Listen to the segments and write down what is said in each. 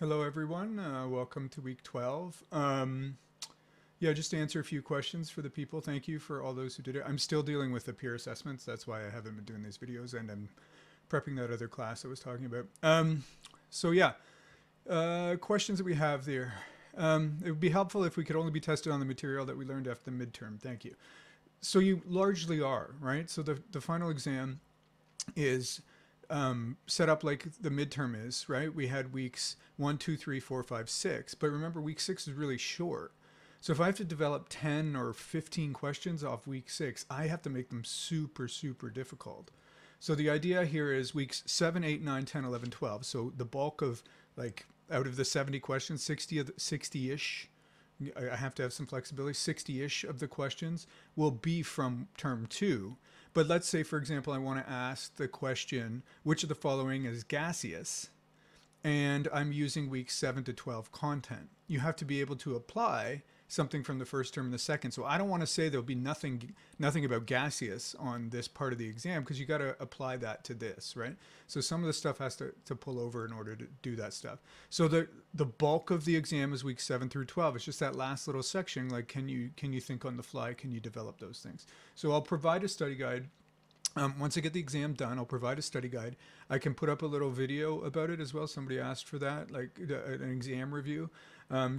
Hello, everyone. Welcome to week 12. Yeah, just to answer a few questions for the people. Thank you for all those who did it. I'm still dealing with the peer assessments. That's why I haven't been doing these videos, and I'm prepping that other class I was talking about. Questions that we have there. It would be helpful if we could only be tested on the material that we learned after the midterm. Thank you. So you largely are, right? So the final exam is set up like the midterm is, right? We had weeks 1, 2, 3, 4, 5, 6, but remember week 6 is really short. So if I have to develop 10 or 15 questions off week 6, I have to make them super, super difficult. So the idea here is weeks 7, 8, 9, 10, 11, 12. So the bulk of like out of the 70 questions, 60-ish, I have to have some flexibility, 60-ish of the questions will be from term 2. But let's say, for example, I want to ask the question, which of the following is gaseous? And I'm using week 7 to 12 content. You have to be able to apply something from the first term and the second. So I don't want to say there'll be nothing about gaseous on this part of the exam because you got to apply that to this, right? So some of the stuff has to pull over in order to do that stuff. So the bulk of the exam is week 7 through 12. It's just that last little section, like can you think on the fly? Can you develop those things? So I'll provide a study guide. Once I get the exam done, I'll provide a study guide. I can put up a little video about it as well. Somebody asked for that, like an exam review,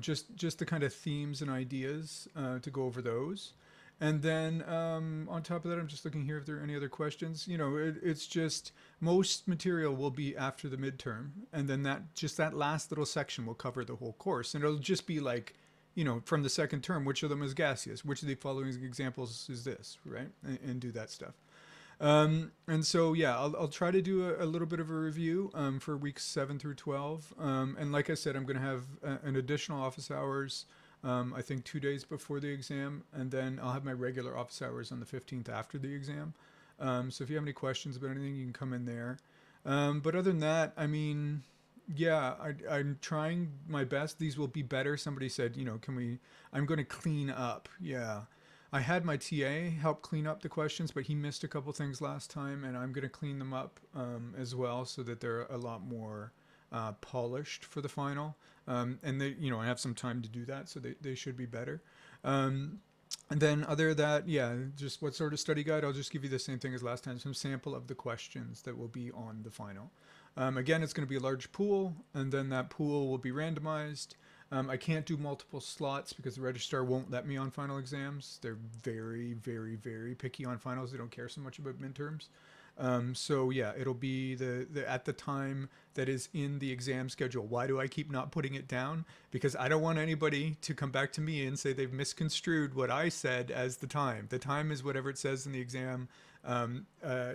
just the kind of themes and ideas to go over those. And then on top of that, I'm just looking here if there are any other questions. It's just most material will be after the midterm, and then that last little section will cover the whole course, and it'll just be like, from the second term, which of them is gaseous, which of the following examples is this, right, and do that stuff. And so, yeah, I'll try to do a little bit of a review for weeks 7 through 12. And like I said, I'm going to have an additional office hours, I think 2 days before the exam. And then I'll have my regular office hours on the 15th after the exam. So if you have any questions about anything, you can come in there. But other than that, I mean, yeah, I'm trying my best. These will be better. Somebody said, I'm going to clean up. Yeah. I had my TA help clean up the questions, but he missed a couple things last time, and I'm going to clean them up as well so that they're a lot more polished for the final. And I have some time to do that, so they should be better. And then other that, yeah, just what sort of study guide? I'll just give you the same thing as last time, some sample of the questions that will be on the final. Again, it's going to be a large pool, and then that pool will be randomized. I can't do multiple slots because the registrar won't let me on final exams. They're very, very, very picky on finals. They don't care so much about midterms. So yeah, it'll be the at the time that is in the exam schedule. Why do I keep not putting it down? Because I don't want anybody to come back to me and say they've misconstrued what I said as the time. The time is whatever it says in the exam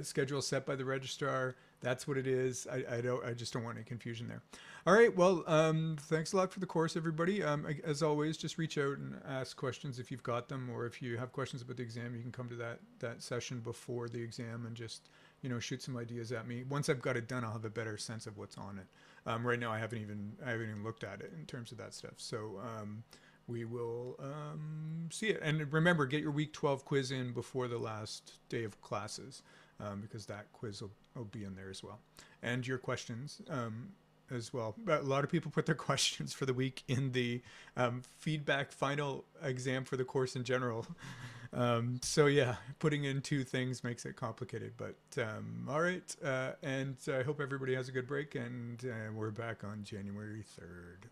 schedule set by the registrar. That's what it is. I just don't want any confusion there. All right. Well, thanks a lot for the course, everybody. As always, just reach out and ask questions if you've got them, or if you have questions about the exam, you can come to that session before the exam and just shoot some ideas at me. Once I've got it done, I'll have a better sense of what's on it. Right now, I haven't even looked at it in terms of that stuff. So we will see it. And remember, get your week 12 quiz in before the last day of classes, because that quiz will be in there as well, and your questions. As well. But a lot of people put their questions for the week in the feedback final exam for the course in general. So yeah, putting in two things makes it complicated. But all right, and I hope everybody has a good break, and we're back on January 3rd.